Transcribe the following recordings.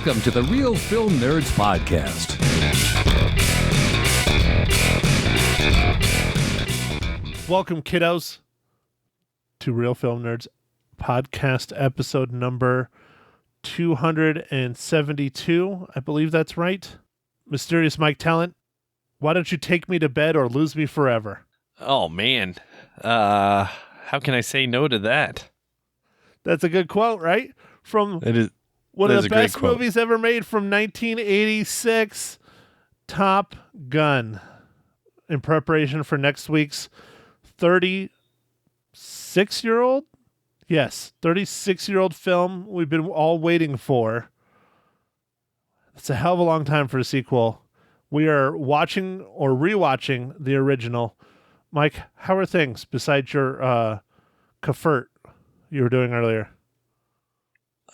Welcome to the Real Film Nerds Podcast. Welcome, kiddos, to Real Film Nerds Podcast, episode number 272. I believe that's right. Mysterious Mike Talent, why don't you take me to bed or lose me forever? Oh, man. How can I say no to that? That's a good quote, right? From It is one that of is the a great best quote. movies ever made from 1986, Top Gun. In preparation for next week's 36-year-old? Yes, 36-year-old film we've been all waiting for. It's a hell of a long time for a sequel. We are watching or rewatching the original. Mike, how are things besides your kefir you were doing earlier?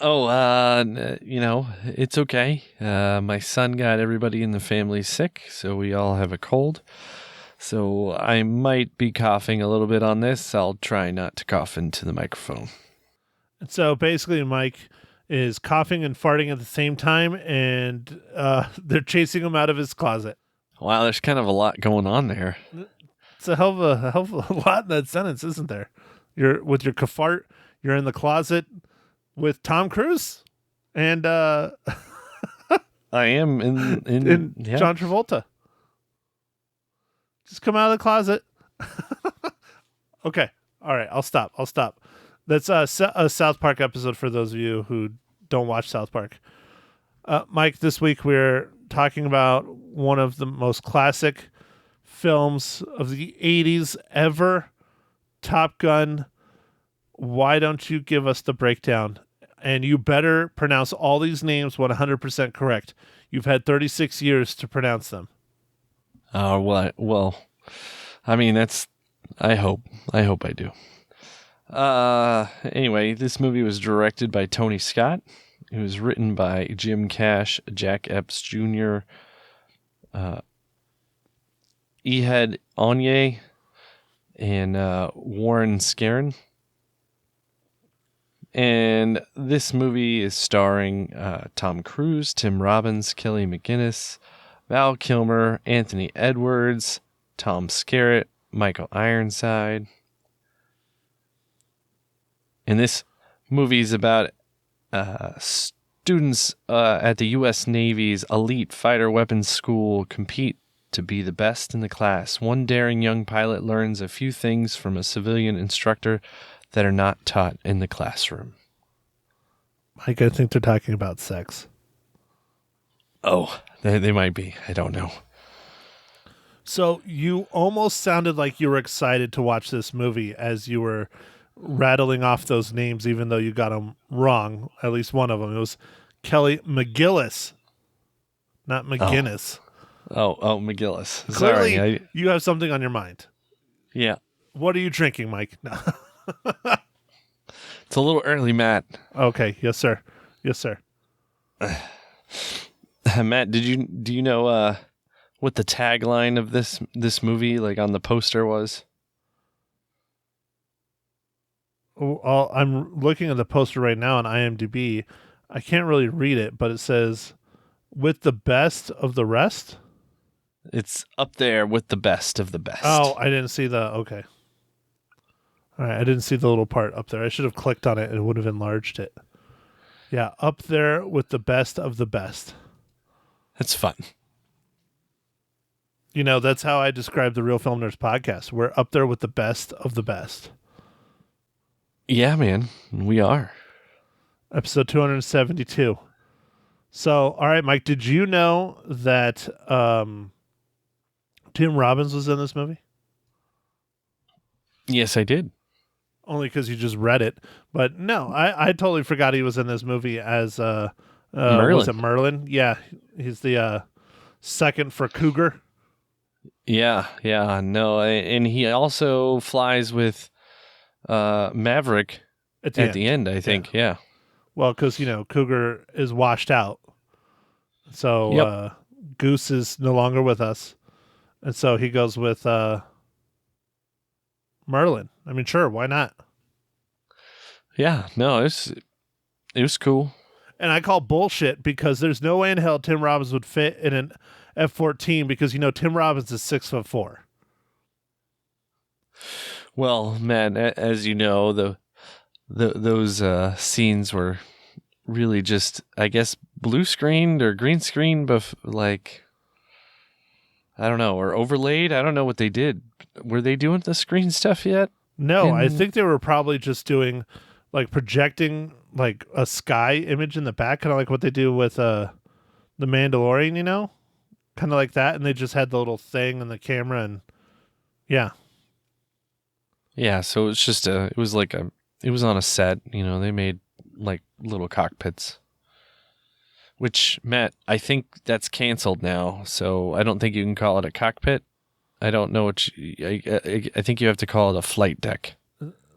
Oh, it's okay. My son got everybody in the family sick, so we all have a cold. So I might be coughing a little bit on this. I'll try not to cough into the microphone. So basically, Mike is coughing and farting at the same time, and they're chasing him out of his closet. Wow, there's kind of a lot going on there. It's a hell of a lot in that sentence, isn't there? You're with your kefart, you're in the closet with Tom Cruise and I am in yeah. John Travolta. Just come out of the closet. Okay. All right. I'll stop. That's a South Park episode for those of you who don't watch South Park. Mike, this week we're talking about one of the most classic films of the 80s ever, Top Gun. Why don't you give us the breakdown? And you better pronounce all these names 100% correct. You've had 36 years to pronounce them. Well, I mean, I hope I do. Anyway, this movie was directed by Tony Scott. It was written by Jim Cash, Jack Epps Jr., Ehud Onyé, and Warren Scarron. And this movie is starring Tom Cruise, Tim Robbins, Kelly McGinnis, Val Kilmer, Anthony Edwards, Tom Skerritt, Michael Ironside. And this movie is about students at the U.S. Navy's elite fighter weapons school compete to be the best in the class. One daring young pilot learns a few things from a civilian instructor that are not taught in the classroom. Mike, I think they're talking about sex. Oh, they might be. I don't know. So you almost sounded like you were excited to watch this movie as you were rattling off those names, even though you got them wrong. At least one of them. It was Kelly McGillis, not McGinnis. Oh, McGillis. Clearly, Sorry. you have something on your mind. Yeah. What are you drinking, Mike? No. It's a little early, Matt. Okay. Yes, sir. Yes, sir. Matt, do you know what the tagline of this movie, like on the poster, was? I'm looking at the poster right now on IMDb. I can't really read it, but it says, "With the best of the rest." It's up there with the best of the best. Oh, I didn't see the. Okay. All right, I didn't see the little part up there. I should have clicked on it and it would have enlarged it. Yeah, up there with the best of the best. That's fun. You know, that's how I describe the Real Film Nerds podcast. We're up there with the best of the best. Yeah, man, we are. Episode 272. So, all right, Mike, did you know that Tim Robbins was in this movie? Yes, I did. Only because you just read it. But no, I totally forgot he was in this movie as Merlin. Was it Merlin? Yeah, he's the second for Cougar. Yeah, no, and he also flies with Maverick at the end, I think. Yeah. Well, because, Cougar is washed out. So Yep. Goose is no longer with us. And so he goes with Merlin. I mean, sure, why not? Yeah, no, it was cool. And I call bullshit because there's no way in hell Tim Robbins would fit in an F-14 because, Tim Robbins is 6'4". Well, man, as you know, those scenes were really just, I guess, blue screened or green screened, like, I don't know, or overlaid. I don't know what they did. Were they doing the screen stuff yet? No, I think they were probably just doing, like, projecting, like, a sky image in the back, kind of like what they do with The Mandalorian, kind of like that. And they just had the little thing and the camera, and yeah. Yeah, so it's just it was on a set, they made like little cockpits. Which, Matt, I think that's canceled now, so I don't think you can call it a cockpit. I don't know I think you have to call it a flight deck.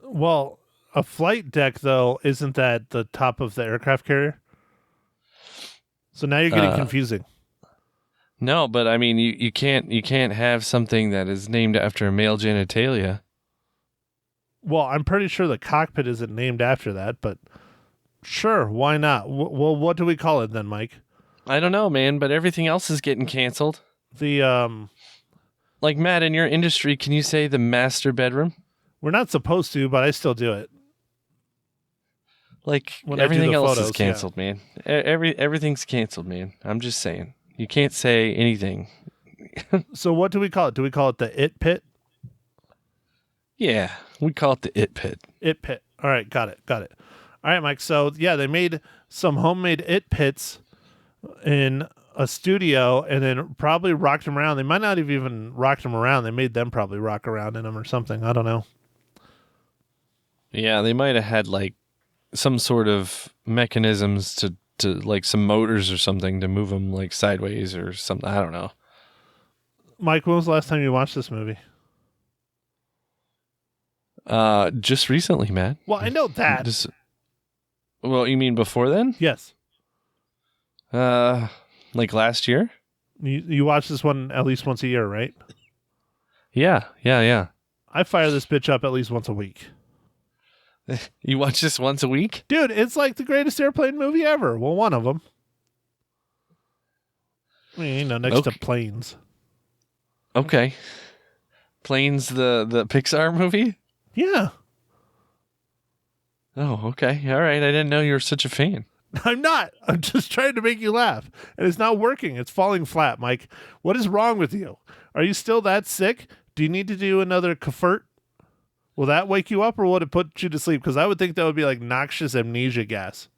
Well, a flight deck, though, isn't that the top of the aircraft carrier? So now you're getting confusing. No, but I mean, you can't have something that is named after a male genitalia. Well, I'm pretty sure the cockpit isn't named after that, but sure, why not? Well, what do we call it then, Mike? I don't know, man, but everything else is getting canceled. Like, Matt, in your industry, can you say the master bedroom? We're not supposed to, but I still do it. Like, when everything else photos, is canceled, man. Everything's canceled, man. I'm just saying. You can't say anything. So what do we call it? Do we call it the It Pit? Yeah, we call it the It Pit. It Pit. All right, got it. All right, Mike. So, yeah, they made some homemade It Pits in a studio and then probably rocked them around. They might not have even rocked them around. They made them probably rock around in them or something. I don't know. Yeah, they might have had, like, some sort of mechanisms to like, some motors or something to move them, like, sideways or something. I don't know. Mike, when was the last time you watched this movie? Just recently, Matt. Well, I know that. Well, you mean before then? Yes. Like last year? You watch this one at least once a year, right? Yeah. I fire this bitch up at least once a week. You watch this once a week? Dude, it's like the greatest airplane movie ever. Well, one of them. I mean, next to Planes. Okay. Planes, the Pixar movie? Yeah. Oh, okay. All right. I didn't know you were such a fan. I'm not. I'm just trying to make you laugh. And it's not working. It's falling flat, Mike. What is wrong with you? Are you still that sick? Do you need to do another Kefert? Will that wake you up or will it put you to sleep? Because I would think that would be like noxious amnesia gas.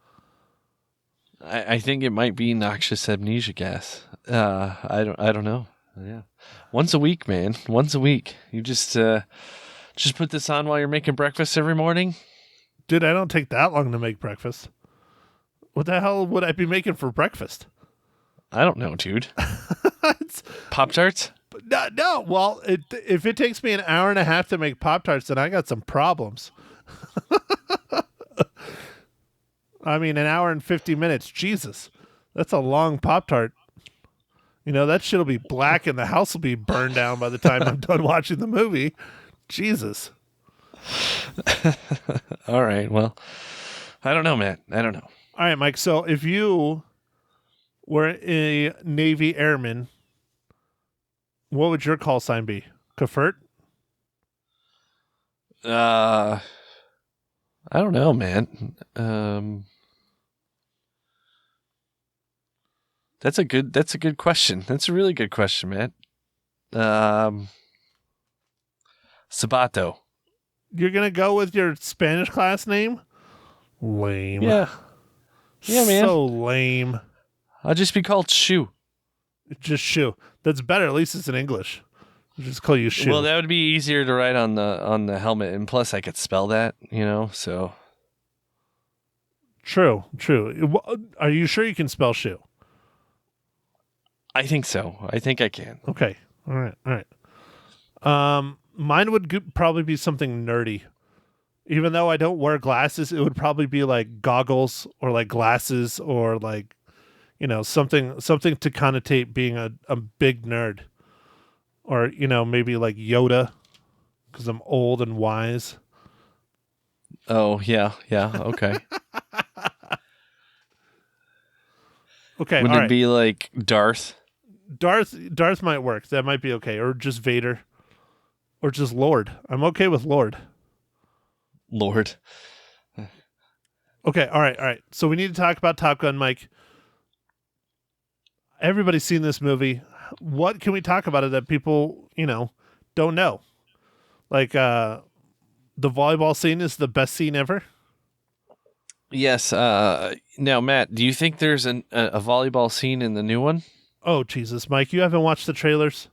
I think it might be noxious amnesia gas. I don't know. Yeah. Once a week, man. Once a week. You just put this on while you're making breakfast every morning? Dude, I don't take that long to make breakfast. What the hell would I be making for breakfast? I don't know, dude. Pop-Tarts? No. Well, if it takes me an hour and a half to make Pop-Tarts, then I got some problems. I mean, an hour and 50 minutes. Jesus. That's a long Pop-Tart. That shit'll be black and the house will be burned down by the time I'm done watching the movie. Jesus. All right. Well, I don't know, Matt. I don't know. All right, Mike. So if you were a Navy airman, what would your call sign be? Kefert? I don't know, man. That's a good question. That's a really good question, Matt. Sabato. You're going to go with your Spanish class name? Lame. Yeah, man. So lame. I'll just be called Shoe. Just Shoe. That's better. At least it's in English. I'll just call you Shoe. Well, that would be easier to write on the helmet, and plus I could spell that, so. True. Are you sure you can spell shoe? I think so. I think I can. Okay. All right. Mine would probably be something nerdy. Even though I don't wear glasses, it would probably be like goggles or like glasses or like, something to connotate being a big nerd. Or, maybe like Yoda because I'm old and wise. Oh, yeah. Okay. Okay, Wouldn't all it right. be like Darth? Darth might work. That might be okay. Or just Vader. Or just Lord. I'm okay with Lord. Lord. Okay, all right. So we need to talk about Top Gun, Mike. Everybody's seen this movie. What can we talk about it that people, don't know? Like the volleyball scene is the best scene ever. Yes. Now, Matt, do you think there's a volleyball scene in the new one? Oh Jesus, Mike, you haven't watched the trailers?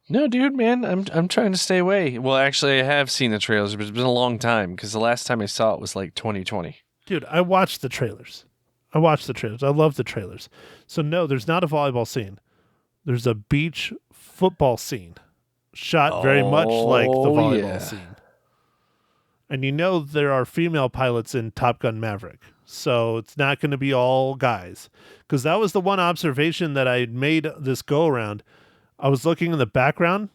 No, dude, man, I'm trying to stay away. Well, actually, I have seen the trailers, but it's been a long time because the last time I saw it was like 2020. Dude, I watched the trailers. I love the trailers. So no, there's not a volleyball scene. There's a beach football scene shot very much like the volleyball scene. And there are female pilots in Top Gun Maverick. So it's not going to be all guys. Because that was the one observation that I made this go around. I was looking in the background.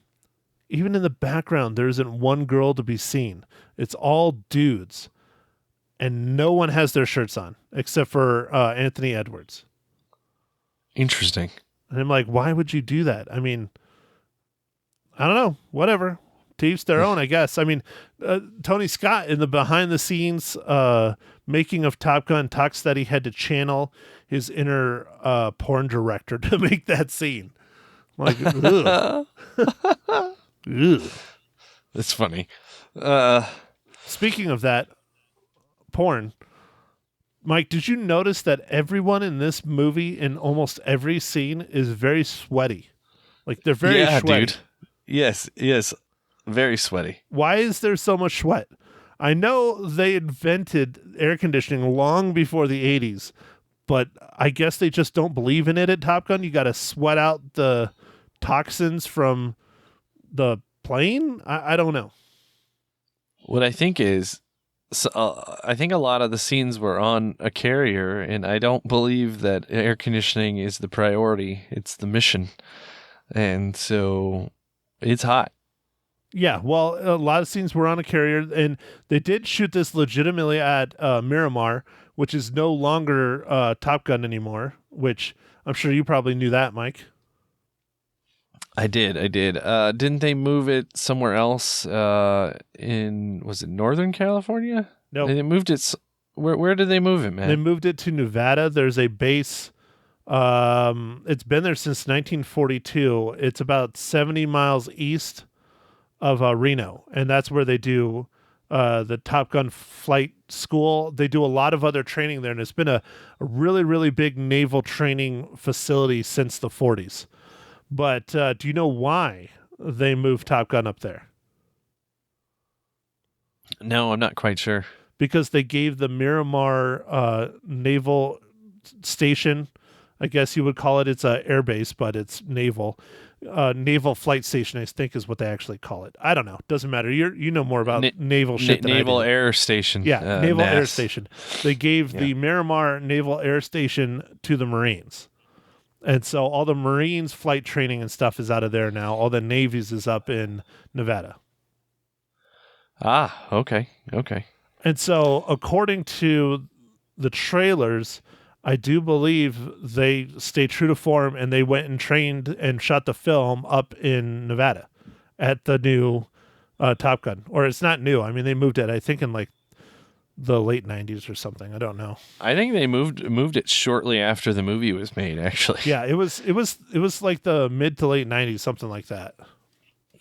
Even in the background, there isn't one girl to be seen. It's all dudes. And no one has their shirts on except for Anthony Edwards. Interesting. And I'm like, why would you do that? I mean, I don't know. Whatever. To each their own, I guess. I mean, Tony Scott in the behind the scenes making of Top Gun talks that he had to channel his inner porn director to make that scene. I'm like, ugh. Ugh. That's funny. Speaking of that, porn. Mike, did you notice that everyone in this movie in almost every scene is very sweaty? Like they're very sweaty. Dude. Yes. Very sweaty. Why is there so much sweat? I know they invented air conditioning long before the 80s, but I guess they just don't believe in it at Top Gun. You got to sweat out the toxins from the plane? I don't know. What I think is, I think a lot of the scenes were on a carrier, and I don't believe that air conditioning is the priority. It's the mission. And so it's hot. Yeah, well, a lot of scenes were on a carrier, and they did shoot this legitimately at Miramar, which is no longer Top Gun anymore, which I'm sure you probably knew that, Mike. I did. Didn't they move it somewhere else was it Northern California? No. They moved it. Where did they move it, man? They moved it to Nevada. There's a base. It's been there since 1942. It's about 70 miles east of Reno, and that's where they do the Top Gun flight school. They do a lot of other training there, and it's been a really, really big naval training facility since the 40s. But do you know why they moved Top Gun up there? No, I'm not quite sure. Because they gave the Miramar Naval Station, I guess you would call it. It's an air base, but it's naval. Naval Flight Station, I think, is what they actually call it. I don't know. Doesn't matter. You know more about naval shit than Naval I do. Air Station. Yeah, Naval NAS. Air Station. They gave the Miramar Naval Air Station to the Marines. And so all the Marines flight training and stuff is out of there now. All the Navy's is up in Nevada. Ah, okay. And so according to the trailers, I do believe they stayed true to form and they went and trained and shot the film up in Nevada at the new Top Gun. Or it's not new. I mean, they moved it, I think, in like the late 90s or something. I don't know. I think they moved it shortly after the movie was made, actually. Yeah, it was like the mid to late 90s, something like that.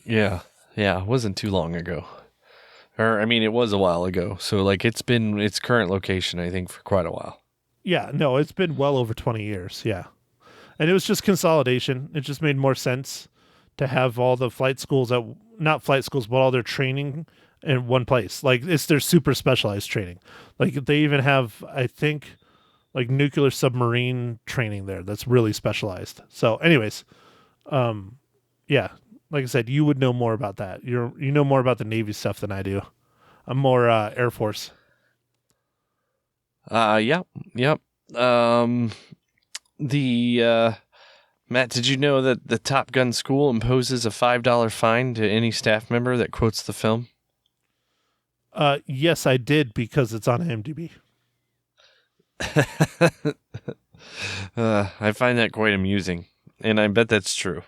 Yeah, it wasn't too long ago. Or, I mean, it was a while ago. So, like, it's been its current location, I think, for quite a while. Yeah, no, it's been well over 20 years, yeah. And it was just consolidation. It just made more sense to have all the flight schools, not flight schools, but all their training in one place. Like, it's their super specialized training. Like, they even have, I think, like nuclear submarine training there that's really specialized. So, anyways, yeah, like I said, you would know more about that. You know more about the Navy stuff than I do. I'm more Air Force. Yep. Matt, did you know that the Top Gun school imposes a $5 fine to any staff member that quotes the film? Yes, I did, because it's on IMDb. I find that quite amusing, and I bet that's true.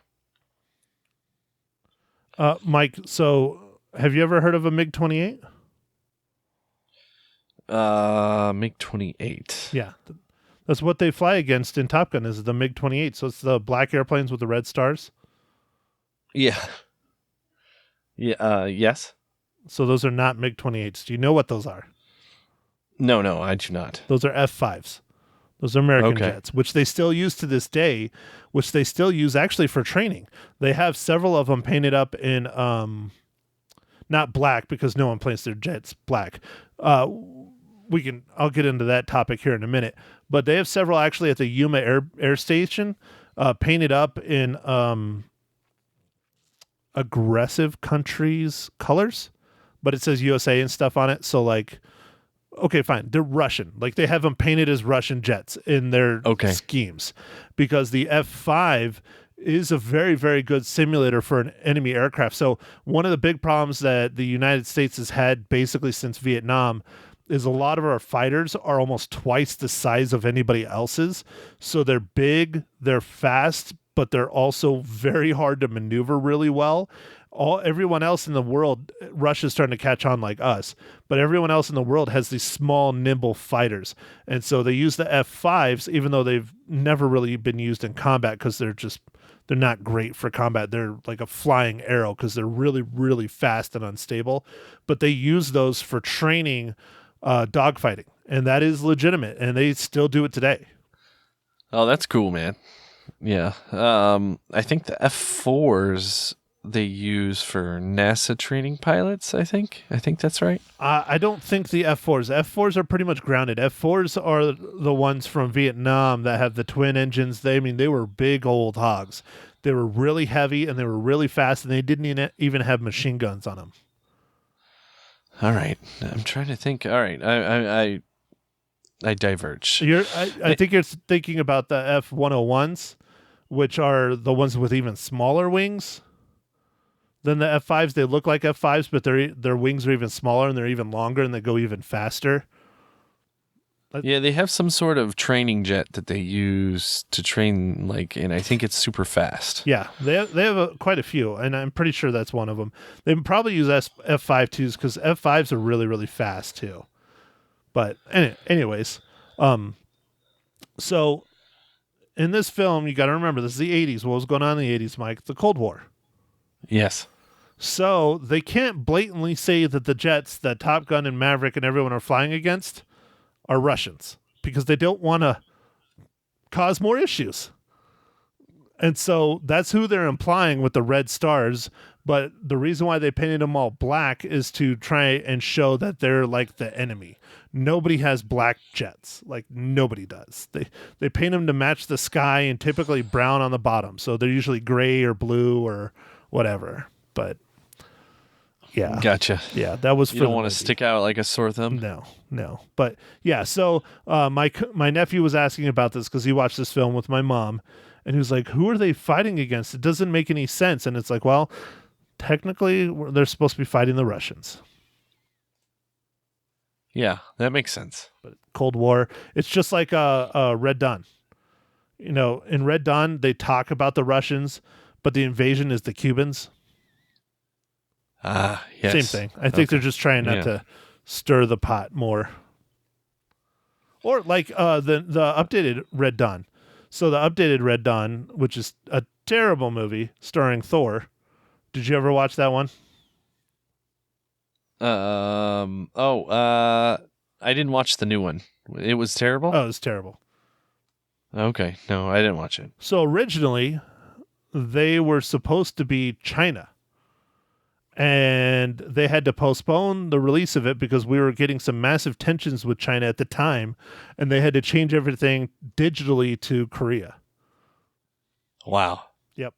Mike, so have you ever heard of a MiG-28? MiG-28. Yeah. That's what they fly against in Top Gun is the MiG-28. So it's the black airplanes with the red stars. Yeah. Yeah. Yes. So those are not MiG-28s. Do you know what those are? No, I do not. Those are F-5s. Those are American Okay. jets, which they still use to this day, which they still use actually for training. They have several of them painted up in, not black because no one paints their jets black. I'll get into that topic here in a minute, but they have several actually at the Yuma Air Station, painted up in, aggressive countries' colors, but it says USA and stuff on it. So like, okay, fine. They're Russian. Like they have them painted as Russian jets in their schemes because the F-5 is a very, very good simulator for an enemy aircraft. So one of the big problems that the United States has had basically since Vietnam is a lot of our fighters are almost twice the size of anybody else's. So they're big, they're fast, but they're also very hard to maneuver really well. Everyone else in the world, Russia's starting to catch on like us, but everyone else in the world has these small, nimble fighters. And so they use the F-5s, even though they've never really been used in combat because they're not great for combat. They're like a flying arrow because they're really, really fast and unstable. But they use those for training dogfighting, and that is legitimate, and they still do it today. Oh, that's cool, man. Yeah. I think the F-4s they use for NASA training pilots, I think that's right. I don't think the F-4s are pretty much grounded. F-4s are the ones from Vietnam that have the twin engines. They were big old hogs. They were really heavy and they were really fast, and they didn't even have machine guns on them. All right. I'm trying to think. All right. I diverge. I think you're thinking about the F-101s, which are the ones with even smaller wings than the F-5s. They look like F-5s, but their wings are even smaller and they're even longer and they go even faster. Yeah, they have some sort of training jet that they use to train, and I think it's super fast. Yeah, they have quite a few, and I'm pretty sure that's one of them. They probably use F-5s because F-5s are really, really fast too. But anyways, so in this film, you got to remember, this is the 80s. What was going on in the 80s, Mike? The Cold War. Yes. So they can't blatantly say that the jets that Top Gun and Maverick and everyone are flying against are Russians because they don't want to cause more issues. And so that's who they're implying with the red stars. But the reason why they painted them all black is to try and show that they're like the enemy. Nobody has black jets. Like nobody does. They paint them to match the sky and typically brown on the bottom. So they're usually gray or blue or whatever. But yeah. Gotcha. Yeah, that was for You don't want to stick out like a sore thumb? No. But yeah, so my nephew was asking about this because he watched this film with my mom, and he was like, who are they fighting against? It doesn't make any sense. And it's like, well, technically, they're supposed to be fighting the Russians. Yeah, that makes sense. But Cold War, it's just like Red Dawn. You know, in Red Dawn, they talk about the Russians, but the invasion is the Cubans. Yes. Same thing. I think they're just trying not to stir the pot more. Or like the updated Red Dawn. So the updated Red Dawn, which is a terrible movie starring Thor. Did you ever watch that one? I didn't watch the new one. It was terrible? Oh, it was terrible. Okay. No, I didn't watch it. So originally, they were supposed to be China. And they had to postpone the release of it because we were getting some massive tensions with China at the time. And they had to change everything digitally to Korea. Wow. Yep.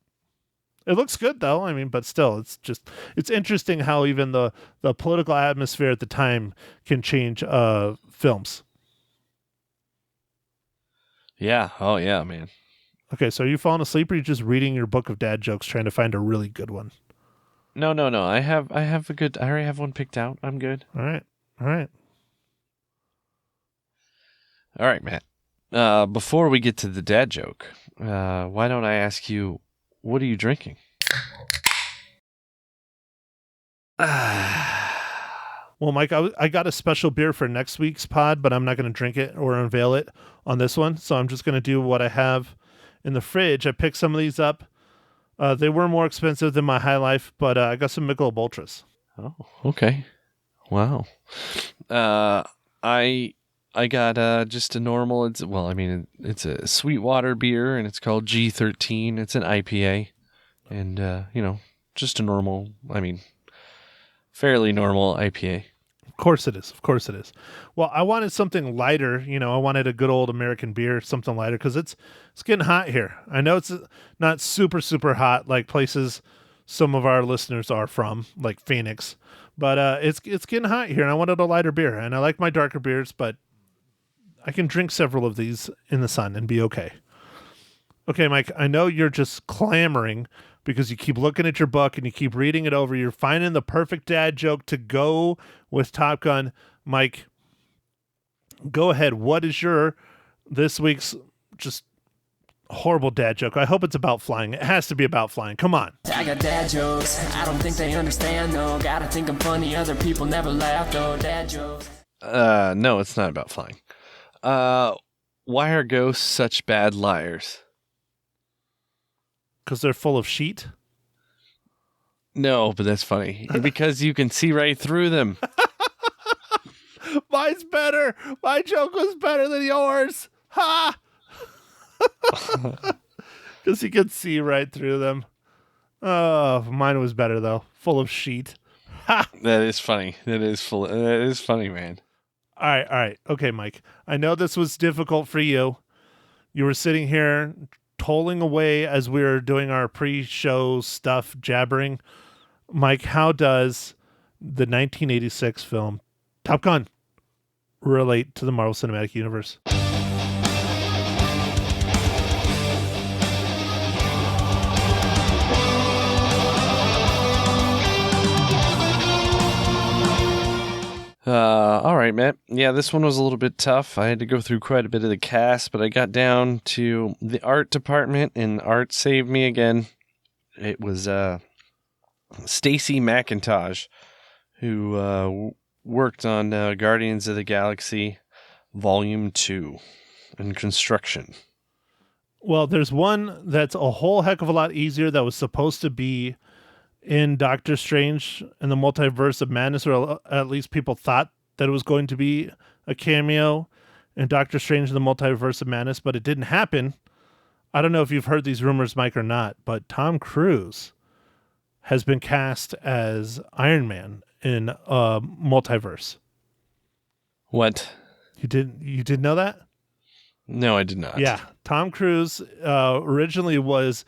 It looks good, though. I mean, but still, it's interesting how even the political atmosphere at the time can change films. Yeah. Oh, yeah, man. Okay, so are you falling asleep or are you just reading your book of dad jokes trying to find a really good one? No. I already have one picked out. I'm good. All right. All right, Matt. Before we get to the dad joke, why don't I ask you, what are you drinking? Well, Mike, I got a special beer for next week's pod, but I'm not going to drink it or unveil it on this one. So I'm just going to do what I have in the fridge. I picked some of these up. They were more expensive than my High Life, but I got some Michelob Ultras. Oh, okay. Wow. I got just a normal. It's a Sweetwater beer, and it's called G13. It's an IPA, and just a normal. Fairly normal IPA. Of course it is. Of course it is. Well, I wanted something lighter. I wanted a good old American beer, something lighter, because it's getting hot here. I know it's not super, super hot like places some of our listeners are from, like Phoenix, but it's getting hot here, and I wanted a lighter beer. And I like my darker beers, but I can drink several of these in the sun and be okay. Okay, Mike, I know you're just clamoring because you keep looking at your book and you keep reading it over. You're finding the perfect dad joke to go with Top Gun. Mike, go ahead. What is this week's just horrible dad joke? I hope it's about flying. It has to be about flying. Come on. I got dad jokes. I don't think they understand, though. Gotta think I'm funny. Other people never laugh, though. Dad jokes. No, it's not about flying. Why are ghosts such bad liars? Because they're full of sheet? No, but that's funny. Because you can see right through them. Mine's better. My joke was better than yours. Ha! Because you can see right through them. Oh, mine was better, though. Full of sheet. Ha! That is funny. That is funny, man. All right. Okay, Mike. I know this was difficult for you. You were sitting here tolling away as we were doing our pre-show stuff, jabbering. Mike, how does the 1986 film Top Gun relate to the Marvel Cinematic Universe? All right, Matt. Yeah, this one was a little bit tough. I had to go through quite a bit of the cast, but I got down to the art department, and art saved me again. It was Stacey McIntosh, who worked on Guardians of the Galaxy Volume 2 in construction. Well, there's one that's a whole heck of a lot easier that was supposed to be in Doctor Strange and the Multiverse of Madness, or at least people thought that it was going to be a cameo in Doctor Strange and the Multiverse of Madness, but it didn't happen. I don't know if you've heard these rumors, Mike, or not, but Tom Cruise has been cast as Iron Man in Multiverse. What? You didn't know that? No, I did not. Yeah, Tom Cruise originally was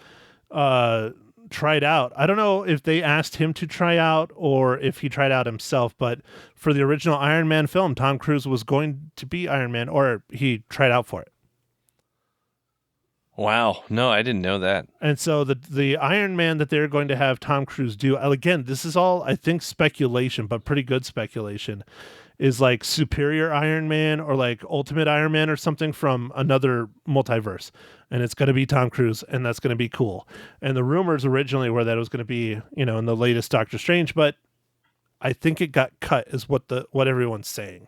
tried out. I don't know if they asked him to try out or if he tried out himself, but for the original Iron Man film, Tom Cruise was going to be Iron Man, or he tried out for it. Wow. No, I didn't know that. And so the Iron Man that they're going to have Tom Cruise do, again, this is all, I think, speculation, but pretty good speculation, is like Superior Iron Man or like Ultimate Iron Man or something from another multiverse. And it's going to be Tom Cruise, and that's going to be cool. And the rumors originally were that it was going to be, in the latest Doctor Strange, but I think it got cut is what everyone's saying.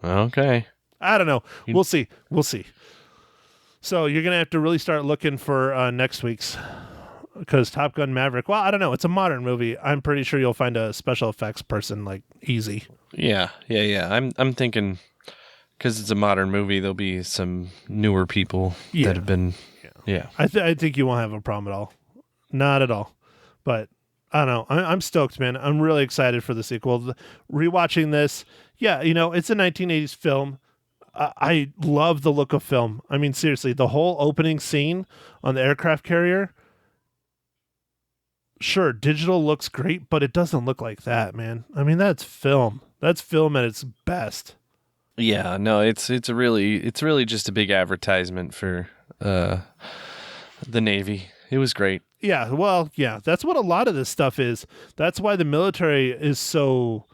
Okay. I don't know. We'll see. So you're going to have to really start looking for next week's, because Top Gun Maverick, well, I don't know. It's a modern movie. I'm pretty sure you'll find a special effects person like easy. Yeah. I'm thinking, because it's a modern movie, there'll be some newer people that have been. Yeah. I think you won't have a problem at all. Not at all. But I don't know. I'm stoked, man. I'm really excited for the sequel. Rewatching this, it's a 1980s film. I love the look of film. I mean, seriously, the whole opening scene on the aircraft carrier. Sure, digital looks great, but it doesn't look like that, man. I mean, that's film. That's film at its best. Yeah, no, it's really just a big advertisement for the Navy. It was great. Yeah, well, yeah, that's what a lot of this stuff is. That's why the military is so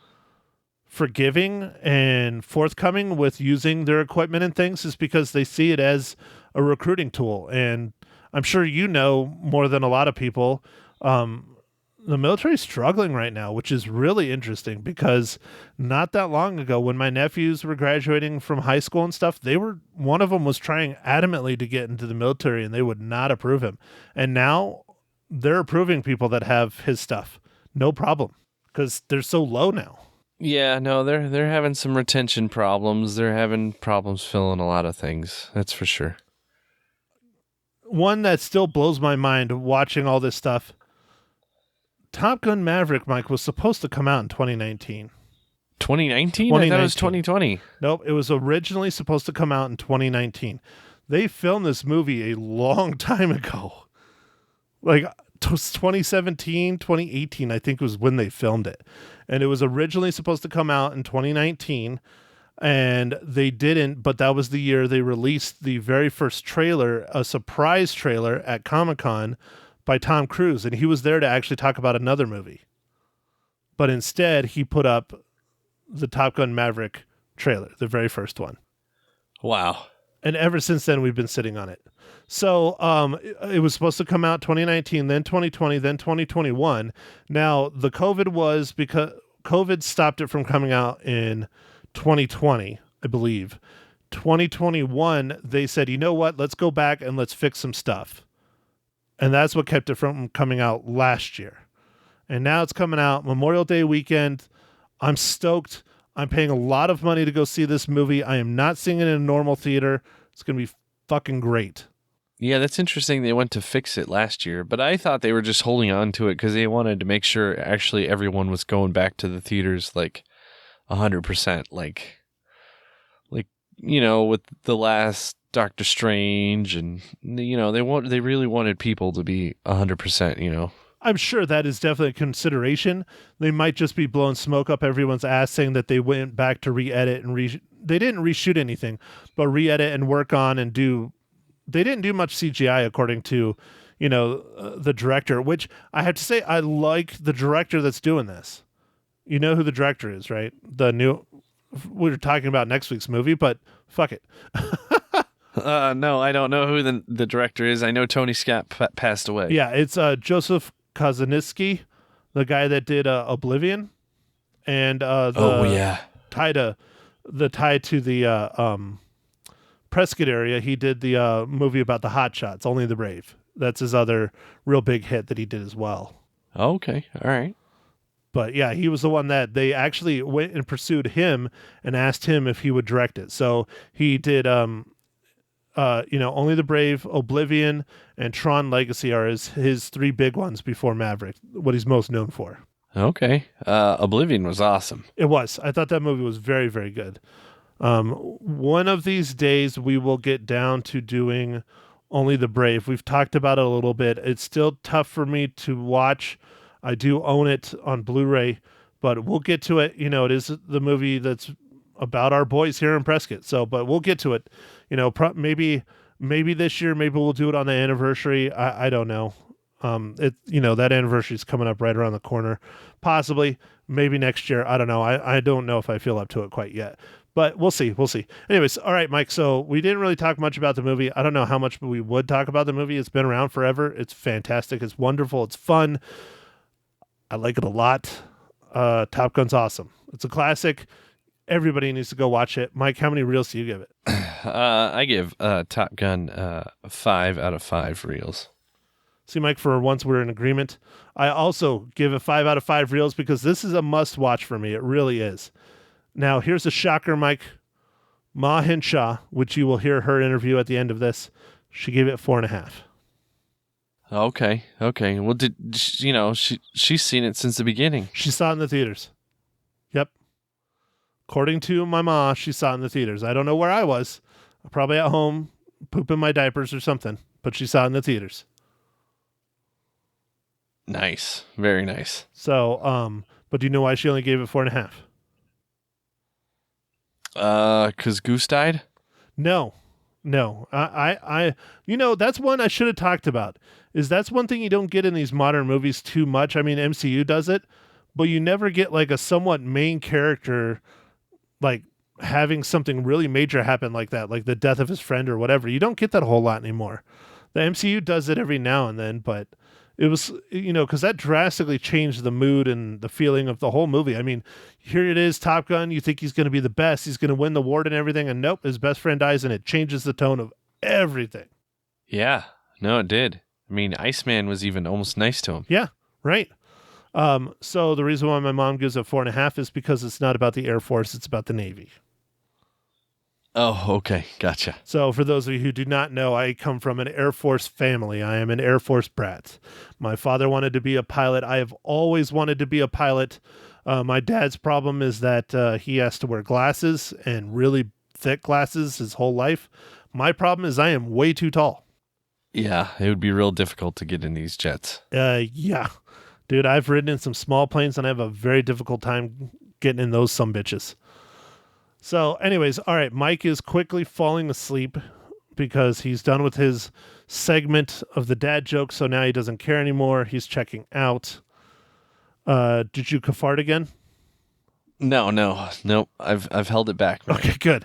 forgiving and forthcoming with using their equipment and things is because they see it as a recruiting tool. And I'm sure you know more than a lot of people, the military is struggling right now, which is really interesting because not that long ago when my nephews were graduating from high school and stuff, one of them was trying adamantly to get into the military and they would not approve him. And now they're approving people that have his stuff. No problem because they're so low now. Yeah, no, they're having some retention problems. They're having problems filling a lot of things. That's for sure. One that still blows my mind watching all this stuff. Top Gun Maverick, Mike, was supposed to come out in 2019. 2019? I thought it was 2020. Nope, it was originally supposed to come out in 2019. They filmed this movie a long time ago. Like 2017, 2018, I think was when they filmed it. And it was originally supposed to come out in 2019, and they didn't, but that was the year they released the very first trailer, a surprise trailer at Comic-Con by Tom Cruise, and he was there to actually talk about another movie. But instead, he put up the Top Gun Maverick trailer, the very first one. Wow. And ever since then, we've been sitting on it. So it was supposed to come out 2019, then 2020, then 2021. Now, the COVID was because COVID stopped it from coming out in 2020, I believe. 2021, they said, you know what? Let's go back and let's fix some stuff. And that's what kept it from coming out last year. And now it's coming out Memorial Day weekend. I'm stoked. I'm paying a lot of money to go see this movie. I am not seeing it in a normal theater. It's going to be fucking great. Yeah, that's interesting. They went to fix it last year, but I thought they were just holding on to it because they wanted to make sure actually everyone was going back to the theaters like 100%. Like, you know, with the last Doctor Strange, and you know they really wanted people to be 100%. You know, I'm sure that is definitely a consideration. They might just be blowing smoke up everyone's ass, saying that they went back to re-edit and they didn't reshoot anything, but re-edit and work on and do. They didn't do much CGI according to, you know, the director. Which I have to say, I like the director that's doing this. You know who the director is, right? We were talking about next week's movie, but fuck it. No, I don't know who the director is. I know Tony Scott passed away. Yeah, it's Joseph Kosinski, the guy that did Oblivion, and tie to the Prescott area. He did the movie about the Hot Shots, Only the Brave. That's his other real big hit that he did as well. Okay, all right. But yeah, he was the one that they actually went and pursued him and asked him if he would direct it. So he did. Only the Brave, Oblivion, and Tron Legacy are his three big ones before Maverick, what he's most known for. Okay. Oblivion was awesome. It was. I thought that movie was very, very good. One of these days we will get down to doing Only the Brave. We've talked about it a little bit. It's still tough for me to watch. I do own it on Blu-ray, but we'll get to it. You know, it is the movie that's about our boys here in Prescott. So, but we'll get to it. You know, maybe this year, maybe we'll do it on the anniversary. I don't know. That anniversary is coming up right around the corner. Possibly, maybe next year. I don't know. I don't know if I feel up to it quite yet, but we'll see. We'll see. Anyways, all right, Mike. So we didn't really talk much about the movie. I don't know how much we would talk about the movie. It's been around forever. It's fantastic. It's wonderful. It's fun. I like it a lot. Top Gun's awesome. It's a classic. Everybody needs to go watch it. Mike, how many reels do you give it? I give Top Gun 5 out of 5 reels. See, Mike, for once we're in agreement. I also give it 5 out of 5 reels because this is a must-watch for me. It really is. Now, here's a shocker, Mike. Ma Hinshaw, which you will hear her interview at the end of this, she gave it 4.5. Okay. Well, she's seen it since the beginning. She saw it in the theaters. Yep. According to my ma, she saw it in the theaters. I don't know where I was. Probably at home, pooping my diapers or something. But she saw it in the theaters. Nice. Very nice. So, but do you know why she only gave it 4.5? 'Cause Goose died? No. I that's one I should have talked about. That's one thing you don't get in these modern movies too much. I mean, MCU does it, but you never get like a somewhat main character like having something really major happen like that, like the death of his friend or whatever. You don't get that a whole lot anymore. The MCU does it every now and then, but it was, because that drastically changed the mood and the feeling of the whole movie. I mean, here it is, Top Gun. You think he's going to be the best. He's going to win the award and everything. And nope, his best friend dies, and it changes the tone of everything. Yeah, no, it did. I mean, Iceman was even almost nice to him. Yeah, right. So the reason why my mom gives it 4.5 is because it's not about the Air Force. It's about the Navy. Oh, okay. Gotcha. So for those of you who do not know, I come from an Air Force family. I am an Air Force brat. My father wanted to be a pilot. I have always wanted to be a pilot. My dad's problem is that he has to wear glasses and really thick glasses his whole life. My problem is I am way too tall. Yeah, it would be real difficult to get in these jets. Yeah. Dude, I've ridden in some small planes and I have a very difficult time getting in those sumbitches. So anyways, all right, Mike is quickly falling asleep because he's done with his segment of the dad joke, so now he doesn't care anymore. He's checking out. Did you fart again? No. I've held it back, man. Okay, good.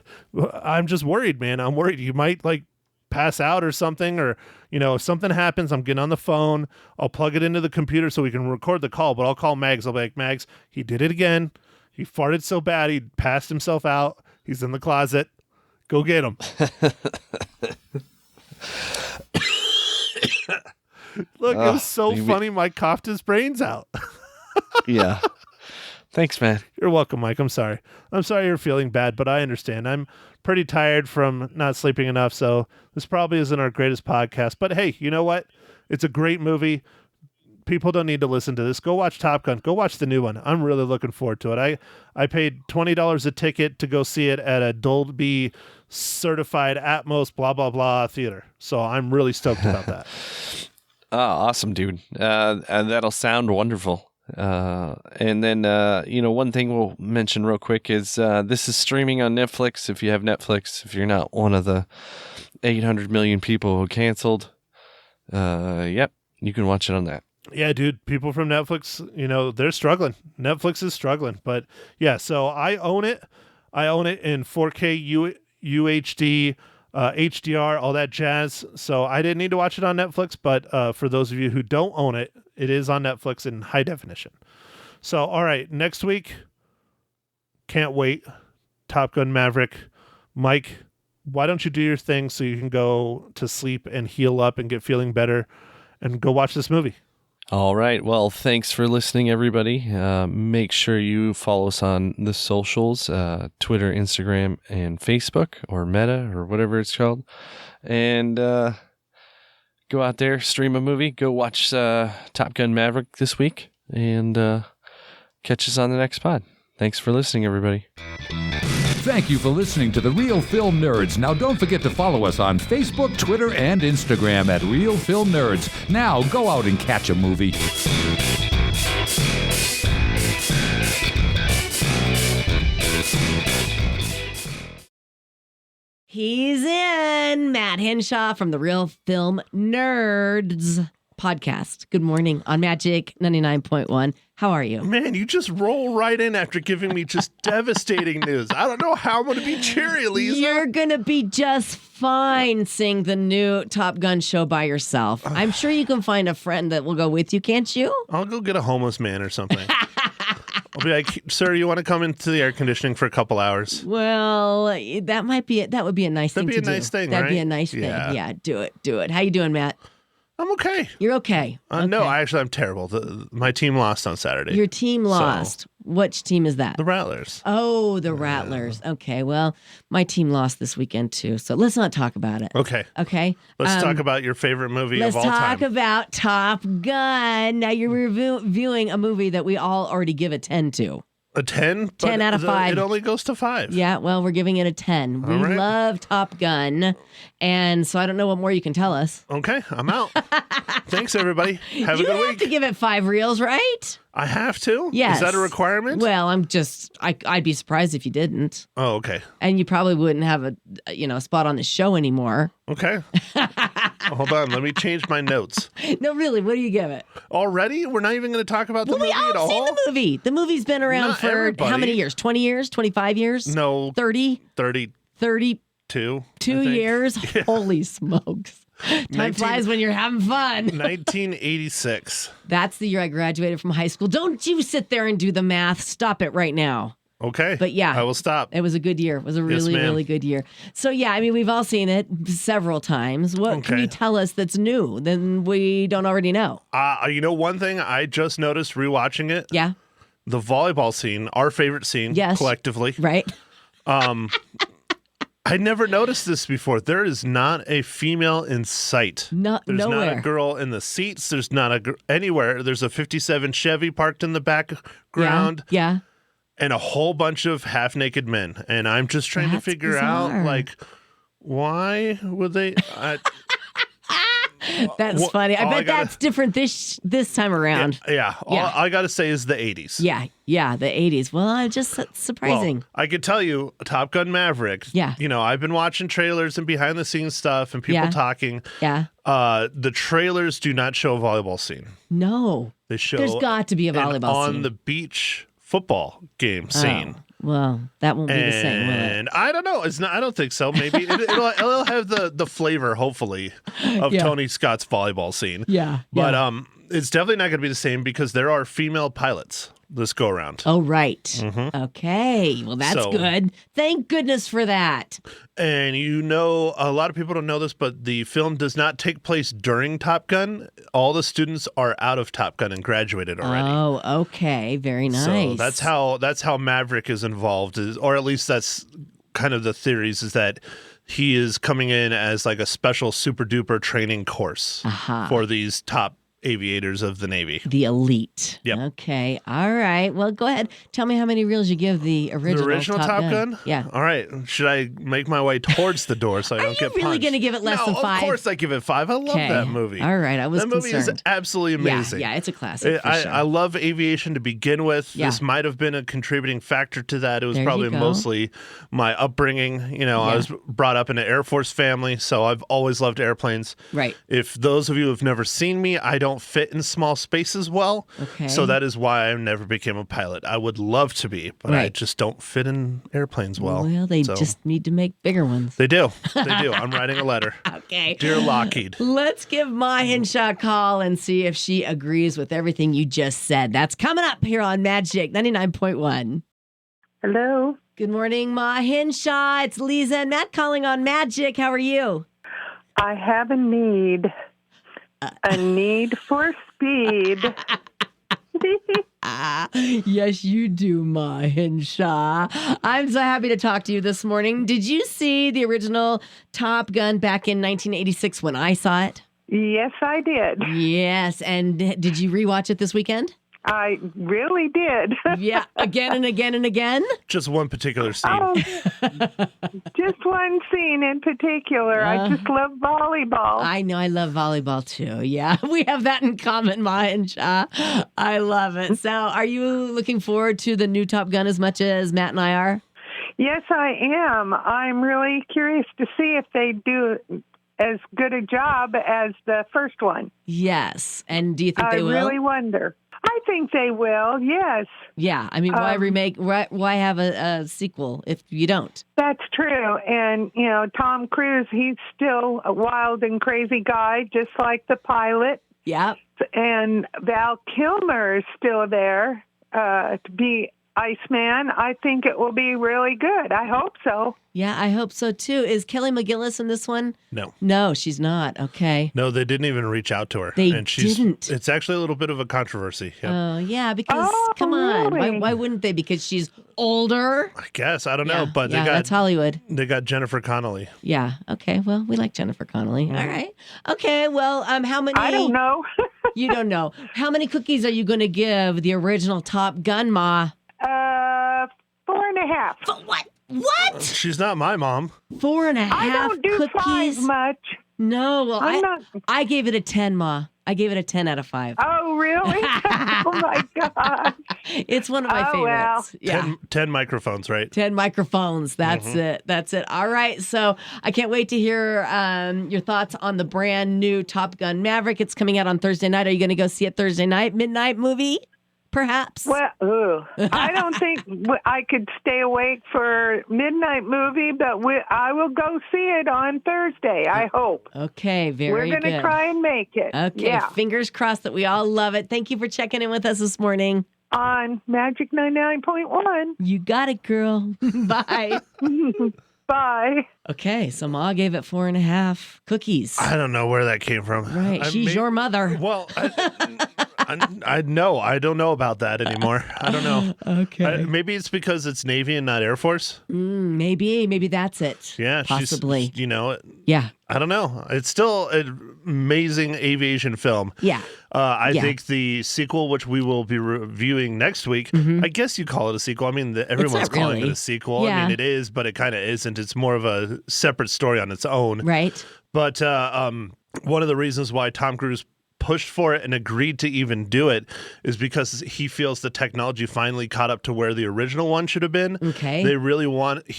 I'm just worried, man. I'm worried you might like pass out or something, or if something happens, I'm getting on the phone. I'll plug it into the computer so we can record the call, but I'll call Mags. I'll be like, Mags, he did it again. He farted so bad, he passed himself out. He's in the closet. Go get him. Look, it was so funny. Mike coughed his brains out. Yeah. Thanks, man. You're welcome, Mike. I'm sorry. I'm sorry you're feeling bad, but I understand. I'm pretty tired from not sleeping enough, so this probably isn't our greatest podcast. But hey, you know what? It's a great movie. People don't need to listen to this. Go watch Top Gun. Go watch the new one. I'm really looking forward to it. I paid $20 a ticket to go see it at a Dolby certified Atmos blah, blah, blah theater. So I'm really stoked about that. Oh, awesome, dude. And that'll sound wonderful. And then, one thing we'll mention real quick is this is streaming on Netflix. If you have Netflix, if you're not one of the 800 million people who canceled, you can watch it on that. Yeah, dude, people from Netflix, they're struggling. Netflix is struggling. But yeah, so I own it. I own it in 4K UHD, HDR, all that jazz. So I didn't need to watch it on Netflix. But for those of you who don't own it, it is on Netflix in high definition. So, all right, next week, can't wait. Top Gun Maverick. Mike, why don't you do your thing so you can go to sleep and heal up and get feeling better and go watch this movie? All right. Well, thanks for listening, everybody. Make sure you follow us on the socials, Twitter, Instagram, and Facebook, or Meta, or whatever it's called. And go out there, stream a movie, go watch Top Gun Maverick this week, and catch us on the next pod. Thanks for listening, everybody. Thank you for listening to The Real Film Nerds. Now, don't forget to follow us on Facebook, Twitter, and Instagram at Real Film Nerds. Now, go out and catch a movie. He's in. Matt Henshaw from The Real Film Nerds podcast. Good morning on Magic 99.1. How are you? Man, you just roll right in after giving me just devastating news. I don't know how I'm going to be cheery, Lisa. You're going to be just fine seeing the new Top Gun show by yourself. I'm sure you can find a friend that will go with you, can't you? I'll go get a homeless man or something. I'll be like, sir, you want to come into the air conditioning for a couple hours? Well, that would be a nice thing to do. That'd be a nice thing, That'd right? be a nice thing. Yeah, do it. How you doing, Matt? I'm okay. You're okay. No, I'm terrible. My team lost on Saturday. Your team lost. So, which team is that? The Rattlers. Oh, the Rattlers. Okay, well, my team lost this weekend too, so let's not talk about it. Okay. Let's talk about your favorite movie of all time. Let's talk about Top Gun. Now you're reviewing a movie that we all already give a 10 to. A 10? 10 out of 5. It only goes to 5. Yeah, well, we're giving it a 10. We love Top Gun, and so I don't know what more you can tell us. Okay, I'm out. Thanks, everybody. Have a good week. You have to give it 5 reels, right? I have to? Yes. Is that a requirement? Well, I'd be surprised if you didn't. Oh, okay. And you probably wouldn't have a spot on the show anymore. Okay. Hold on. Let me change my notes. No, really, what do you give it? Already? We're not even going to talk about the Well, we movie at all all? seen the movie. The movie's been around Not for everybody. how many years? 20 years? 25 years? No, 30? 32. 32 I think. years? Holy smokes. Time 19 flies when you're having fun. 1986. That's the year I graduated from high school. Don't you sit there and do the math. Stop it right now. Okay. But yeah. I will stop. It was a good year. It was a really, ma'am. really good year. So yeah, I mean, we've all seen it several times. What can Okay. you tell us that's new than we don't already know? You know, one thing I just noticed rewatching it, Yeah, the volleyball scene, our favorite scene Yes. collectively. right? I never noticed this before. There is not a female in sight. No, There's not nowhere. a girl in the seats. There's not a anywhere. There's a 57 Chevy parked in the background Yeah. and a whole bunch of half-naked men. And I'm just trying That's to figure bizarre. out, like, why would they... That's Well, funny. I all I bet gotta- that's different this time around. yeah. All Yeah. I got to say is the 80s. Yeah, the 80s. Well, I'm just surprising. Well, I could tell you, Top Gun Maverick. Yeah. You know, I've been watching trailers and behind the scenes stuff and people Yeah. talking. Yeah. The trailers do not show a volleyball scene. No. They show There's got to be a an volleyball on scene. the beach football game scene. Oh, well, that won't be the same, will it? And I don't know. It's not. I don't think so. Maybe it'll have the flavor, hopefully, of Yeah. Tony Scott's volleyball scene. Yeah. But yeah. it's definitely not going to be the same because there are female pilots this go around. Oh, right. Okay. Well, that's So- good. Thank goodness for that. And you know, a lot of people don't know this, but the film does not take place during Top Gun. All the students are out of Top Gun and graduated already. Oh, okay. Very nice. So that's how Maverick is involved, or at least that's kind of the theories, is that he is coming in as like a special super duper training course Aha. for these top aviators of the Navy. The elite. Yep. Okay. All right. Well, go ahead. Tell me how many reels you give the original, The original Top Gun? Yeah. All right. Should I make my way towards the door so I Are don't you get really punched? going to give it less no, than 5? Of course I give it 5. I love Okay. that movie. All right. I was That movie concerned. is absolutely amazing. Yeah, it's a classic. For sure. I love aviation to begin with. Yeah. This might have been a contributing factor to that. It was There you probably go. mostly my upbringing. You know, I Yeah. was brought up in an Air Force family, so I've always loved airplanes. Right. If those of you have never seen me, I don't fit in small spaces well. Okay. So that is why I never became a pilot. I would love to be, but I Right. just don't fit in airplanes well. Well, they So- just need to make bigger ones. They do. They do. I'm writing a letter. Okay. Dear Lockheed. Let's give Ma Hinshaw a call and see if she agrees with everything you just said. That's coming up here on Magic 99.1. Hello. Good morning, Ma Hinshaw. It's Lisa and Matt calling on Magic. How are you? I have a need for speed. Yes, you do, Ma Hinshaw. I'm so happy to talk to you this morning. Did you see the original Top Gun back in 1986 when I saw it? Yes, I did. Yes. And did you rewatch it this weekend? I really did. Yeah, again and again and again. Just one particular scene. Oh, just one scene in particular. I just love volleyball. I know I love volleyball too. Yeah, we have that in common, Ma and Shaw. I love it. So, are you looking forward to the new Top Gun as much as Matt and I are? Yes, I am. I'm really curious to see if they do as good a job as the first one. Yes. And do you think I they will? really wonder. I think they will, yes. Yeah. I mean, why remake? Why have a sequel if you don't? That's true. And, you know, Tom Cruise, he's still a wild and crazy guy, just like the pilot. Yeah. And Val Kilmer is still there to be Iceman. I think it will be really good. I hope so. Yeah, I hope so too. Is Kelly McGillis in this one? No. No, she's not. Okay. No, they didn't even reach out to her. They and didn't. It's actually a little bit of a controversy. Yep. Oh, yeah, because Oh, come on. really? Why wouldn't they? Because she's older. I guess. I don't know. But yeah, they that's got Hollywood. Jennifer Connelly. Yeah. Okay. Well, we like Jennifer Connelly. All right. Okay. Well, how many? I don't know. You don't know. How many cookies are you going to give the original Top Gun, Ma? 4.5. What? What? She's not my mom. 4.5 I don't do cookies? 5 much. No. Well, I'm not. I gave it a 10, Ma. I gave it a 10 out of 5. Oh, really? really? Oh my gosh. It's one of my Oh, well. favorites. Yeah. 10 microphones, right? 10 microphones. That's it. That's it. All right. So I can't wait to hear your thoughts on the brand new Top Gun Maverick. It's coming out on Thursday night. Are you going to go see it Thursday night? Midnight movie? Perhaps. Well, I don't think I could stay awake for midnight movie, but I will go see it on Thursday. I hope. Okay. Very We're going to good. try and make it. Okay. Yeah. Fingers crossed that we all love it. Thank you for checking in with us this morning. On Magic 99.1. You got it, girl. Bye. Bye. Okay. So Ma gave it 4.5 cookies. I don't know where that came from. Right. She's your mother. Well, I know. I don't know about that anymore. I don't know. Okay. Maybe it's because it's Navy and not Air Force. Maybe that's it. Yeah. Possibly. She's, Yeah. I don't know. It's still an amazing aviation film. Yeah. I think the sequel, which we will be reviewing next week, I guess you call it a sequel. I mean, everyone's calling really. it a sequel. Yeah. I mean, it is, but it kind of isn't. It's more of a separate story on its own. Right. But one of the reasons why Tom Cruise pushed for it and agreed to even do it is because he feels the technology finally caught up to where the original one should have been. Okay. He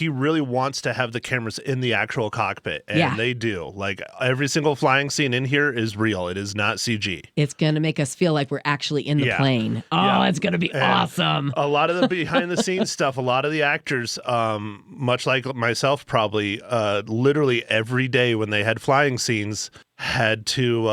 really wants to have the cameras in the actual cockpit, and they do. Like every single flying scene in here is real. It is not CG. It's going to make us feel like we're actually in the plane. Oh, Yeah. it's going to be And awesome. A lot of the behind the scenes stuff, a lot of the actors, much like myself probably, literally every day when they had flying scenes, had to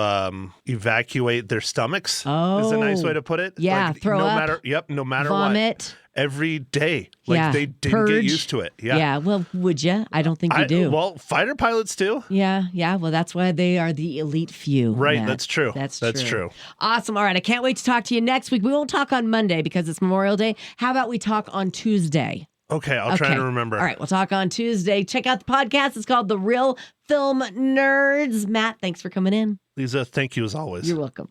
evacuate their stomachs. Is a nice way to put it. Yeah, throw no up, matter no matter vomit. what. Every day. Like Yeah, they didn't purge. get used to it. Yeah. Yeah. Well, would you? I don't think you do. Well, fighter pilots too. Yeah. Well, that's why they are the elite few. Right, Matt. that's true. That's true. Awesome. All right. I can't wait to talk to you next week. We won't talk on Monday because it's Memorial Day. How about we talk on Tuesday? Okay, I'll try to remember. All right, we'll talk on Tuesday. Check out the podcast. It's called The Real Film Nerds. Matt, thanks for coming in. Lisa, thank you as always. You're welcome.